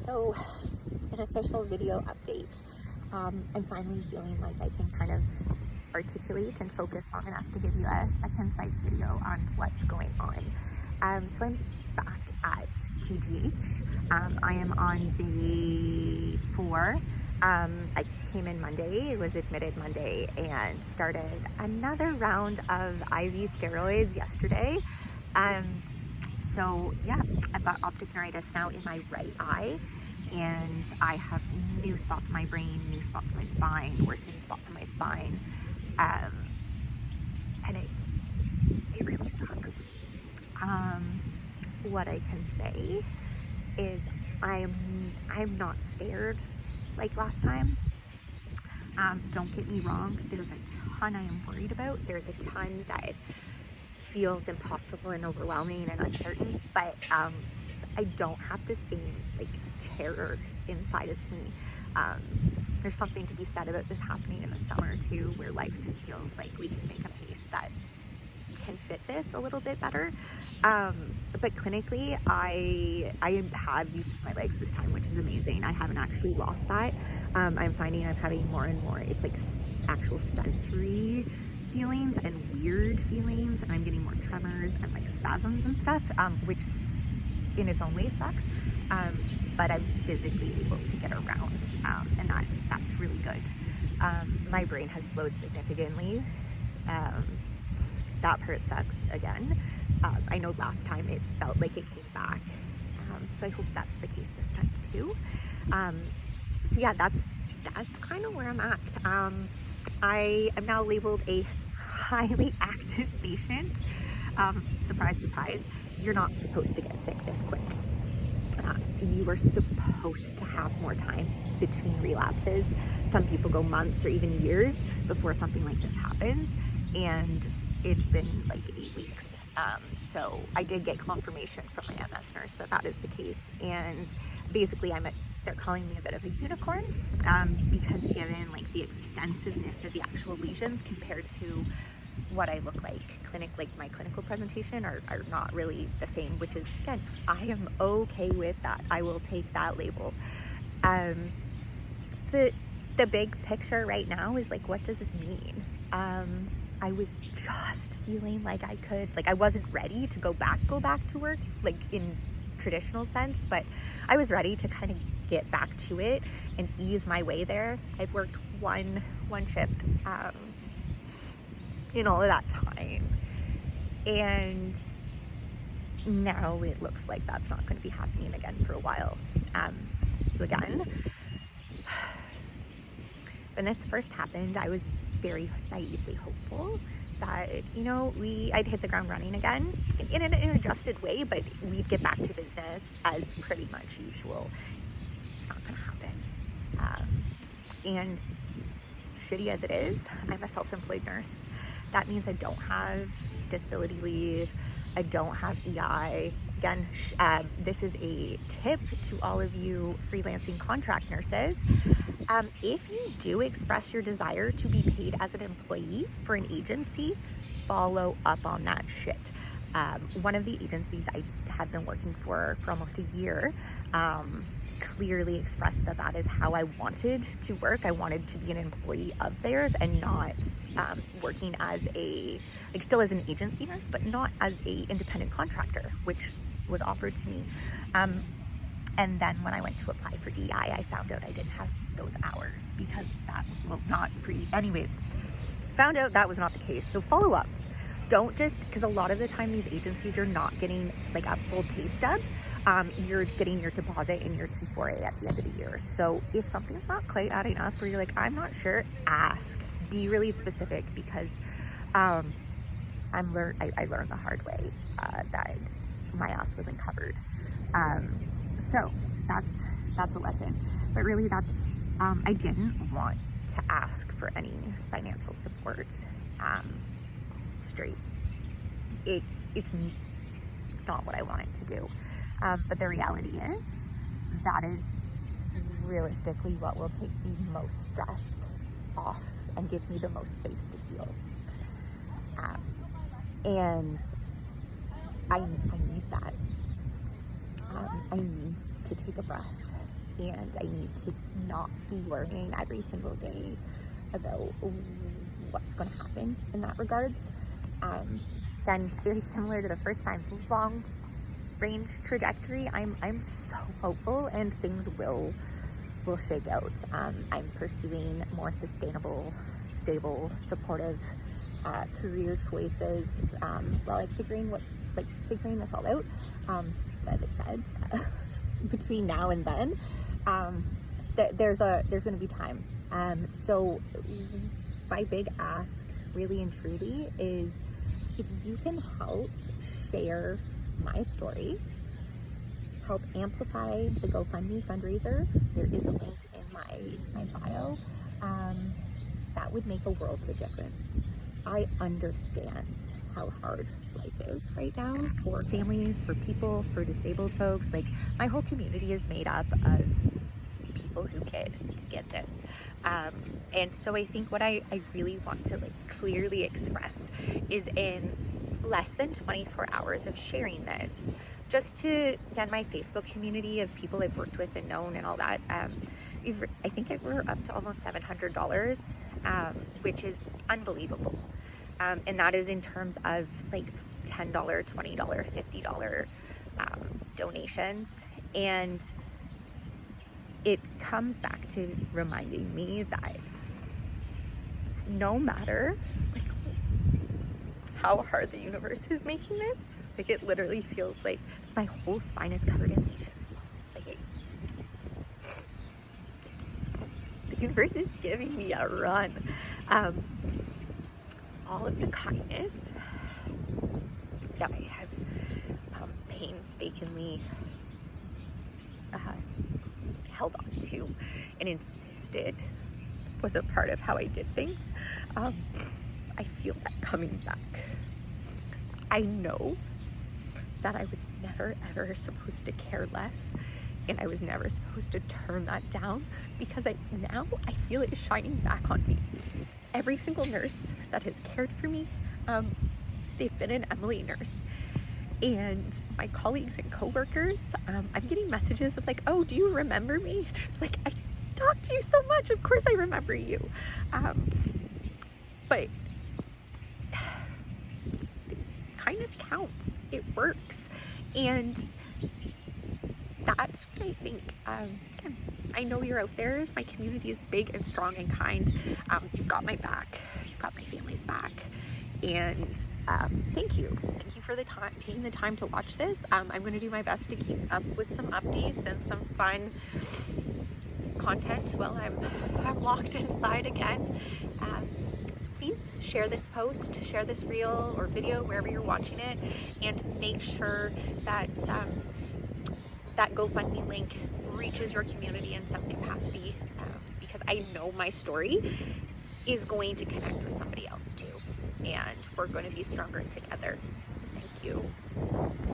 So, an official video update. I'm finally feeling like I can kind of articulate and focus long enough to give you a concise video on what's going on. So I'm back at KGH. I am on day 4. I came in Monday, was admitted Monday, and started another round of IV steroids yesterday. So yeah, I've got optic neuritis now in my right eye, and I have new spots in my brain, new spots in my spine, worsening spots in my spine, and it really sucks. What I can say is I'm not scared like last time. Don't get me wrong, there's a ton I am worried about. There's a ton that feels impossible and overwhelming and uncertain, but I don't have the same like terror inside of me. There's something to be said about this happening in the summer too, where life just feels like we can make a pace that can fit this a little bit better. But clinically, I have use of my legs this time, which is amazing. I haven't actually lost that. I'm finding I'm having more and more, it's like actual sensory feelings and weird feelings, and I'm getting more tremors and like spasms and stuff, which in its own way sucks, but I'm physically able to get around, and that's really good. My brain has slowed significantly. That part sucks again. I know last time it felt like it came back, so I hope that's the case this time too. So yeah, that's kind of where I'm at. I am now labeled a highly active patient. Surprise, surprise, you're not supposed to get sick this quick. You are supposed to have more time between relapses. Some people go months or even years before something like this happens, and it's been like 8 weeks. So I did get confirmation from my MS nurse that that is the case, and basically they're calling me a bit of a unicorn, because given like the extensiveness of the actual lesions compared to what I look like like my clinical presentation are not really the same, which is, again, I am okay with that. I will take that label. So the big picture right now is like, what does this mean? I was just feeling like I wasn't ready to go back to work, like in traditional sense, but I was ready to kind of get back to it and ease my way there. I've worked one shift in all of that time, and now it looks like that's not going to be happening again for a while. So again, when this first happened, I was very naively hopeful that, you know, I'd hit the ground running again in an adjusted way, but we'd get back to business as pretty much usual. It's not going to happen. And shitty as it is, I'm a self-employed nurse. That means I don't have disability leave. I don't have EI. Again, this is a tip to all of you freelancing contract nurses. If you do express your desire to be paid as an employee for an agency, follow up on that shit. One of the agencies I had been working for almost a year clearly expressed that is how I wanted to work. I wanted to be an employee of theirs and not working as still as an agency nurse, but not as a independent contractor, which was offered to me. And then when I went to apply for EI, I found out I didn't have those hours because found out that was not the case. So follow up. Don't just, because a lot of the time these agencies, you're not getting like a full pay stub. You're getting your deposit and your T4A at the end of the year. So if something's not quite adding up, or you're like, I'm not sure, ask. Be really specific, because I learned the hard way that my ass wasn't covered. So that's a lesson. But really, I didn't want to ask for any financial support. Straight. It's not what I wanted to do. But the reality is, that is realistically what will take the most stress off and give me the most space to heal. And I need that. I need to take a breath and I need to not be worrying every single day about what's going to happen in that regards. Then very similar to the first time, long range trajectory, I'm so hopeful and things will shake out. I'm pursuing more sustainable, stable, supportive career choices while I'm figuring this all out. As I said, between now and then, there's going to be time. So my big ask, really and truly, is if you can help share my story, help amplify the GoFundMe fundraiser. There is a link in my bio. That would make a world of a difference. I understand how hard life is right now for families, for people, for disabled folks. Like, my whole community is made up of people who get this. And so I think what I really want to clearly express is, in less than 24 hours of sharing this, just to get my Facebook community of people I've worked with and known and all that, I think we're up to almost $700, which is unbelievable. And that is in terms of $10, $20, $50 donations. And it comes back to reminding me that no matter how hard the universe is making this, it literally feels like my whole spine is covered in lesions. The universe is giving me a run. All of the kindness that I have painstakingly held on to and insisted was a part of how I did things, I feel that coming back. I know that I was never ever supposed to care less, and I was never supposed to turn that down, because now I feel it shining back on me. Every single nurse that has cared for me, they've been an Emily nurse. And my colleagues and coworkers, I'm getting messages of oh, do you remember me? Just I talked to you so much, of course I remember you. But kindness counts, it works. And that's what I think. Again, I know you're out there. My community is big and strong and kind. You've got my back. You've got my family's back. And thank you for taking the time to watch this. I'm going to do my best to keep up with some updates and some fun content while I'm locked inside again. So please share this post, share this reel or video wherever you're watching it, and make sure that that GoFundMe link reaches your community in some capacity, because I know my story is going to connect with somebody else too, and we're going to be stronger together. Thank you.